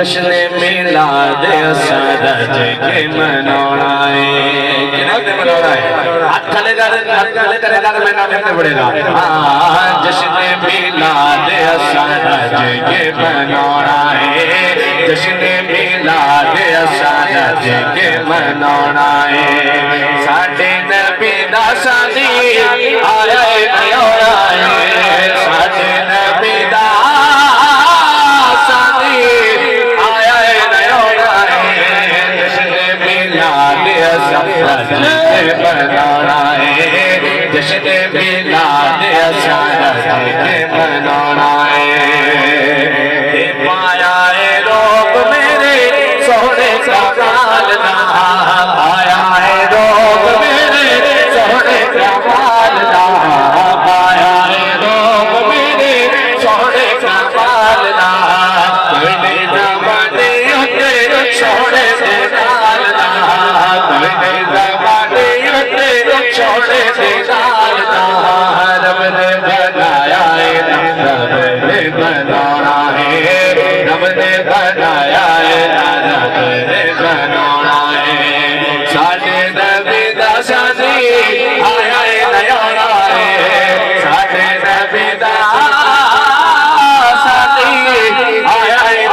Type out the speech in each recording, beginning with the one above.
جشن میلاد اساں رج کے منانا ہے جناب نے منانا ہے ہاتھ کھلے کرے گا میں نام لیتے پڑے گا جشن میلاد اساں رج کے منانا ہے جشن میلاد اساں رج کے منانا ہے ساڈے نبی دا شادی آیا ہے ساڈے نبی دا شادی آیا ہے جشن میلاد اساں رج کے منانا ہے جشن میلاد اساں رج کے منانا ہے پایا ہے روب میرے سونے کا والدہ پایا ہے روب میرے سونے کا والدہ پایا ہے روب میرے سونے کا والدہ کوئی نہیں زمانے ہوتے سونے سے والدہ کوئی نہیں زمانے ہوتے سونے سے والدہ رب نے بنایا ہے رب نے بنانا ہے رب نے بنایا ہے رب نے بنانا ہے ساڈے نبی دا شادی آیا ہے ساڈے نبی دا شادی آیا ہے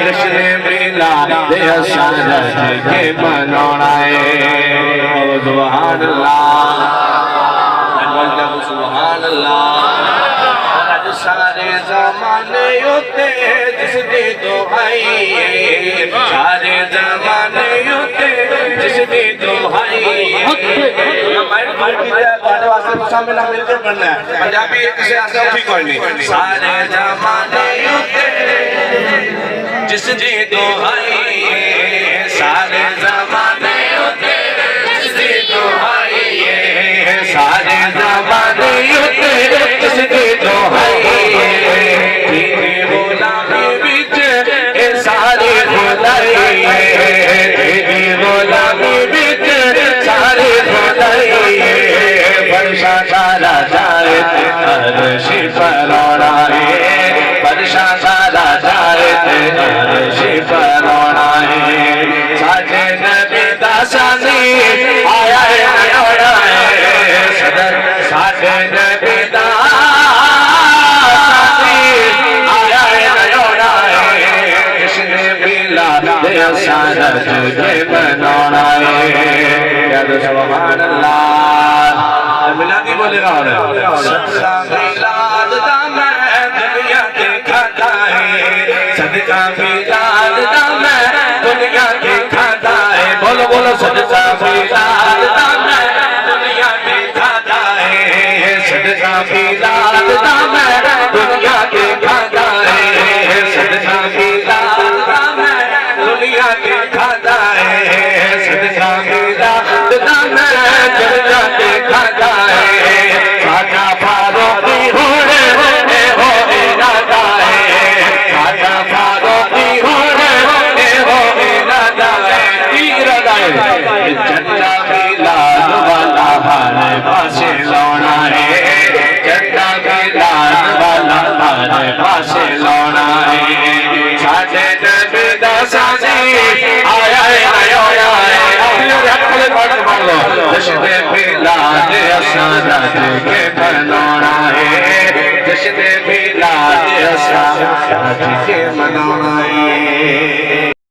جشن میلاد اساں رج کے منانا ہے سبحان اللہ سبحان اللہ سارے زمانے ہوتے جس دی دعائی سارے زمانے ہوتے جس دی دعائی پنجابی ایک سے آسا اٹھی کوئی نہیں سارے زمانے ہوتے جس دی دعائی سارے زمانے ہوتے جس دی دعائی سارے زمانے ہوتے جس دی دعائی عرشی پرونا ہے پرشا سارا جائے عرشی پرونا ہے ساڈے نبی دا شادی آیا ہے صدر ساڈے نبی دا شادی آیا ہے جشن میلاد اساں رج کے منانا ہے سبحان اللہ میلادی بولے گا صدقہ میلاد دا میں دنیا دکھاتا ہے صدقہ میلاد دا میں دنیا دکھاتا ہے بولو بولو صدقہ میلاد دا میں دنیا دکھاتا ہے صدقہ میلاد دا میں دنیا دکھاتا ہے صدقہ میلاد دا میں دنیا دکھاتا ہے صدقہ میلاد دا میں دنیا دکھاتا ہے خواجہ فاروقی ہونے ہو ارادہ ہے خواجہ فاروقی ہونے ہو ارادہ ہے جھنڈا میلاد والا ہمارے پاس لانا ہے جھنڈا میلاد والا ہمارے پاس لانا ہے ساڈے نبی دا شادی آیا ہے جشن میلاد اساں رج کے منانا ہے جشن میلاد اساں رج کے منانا ہے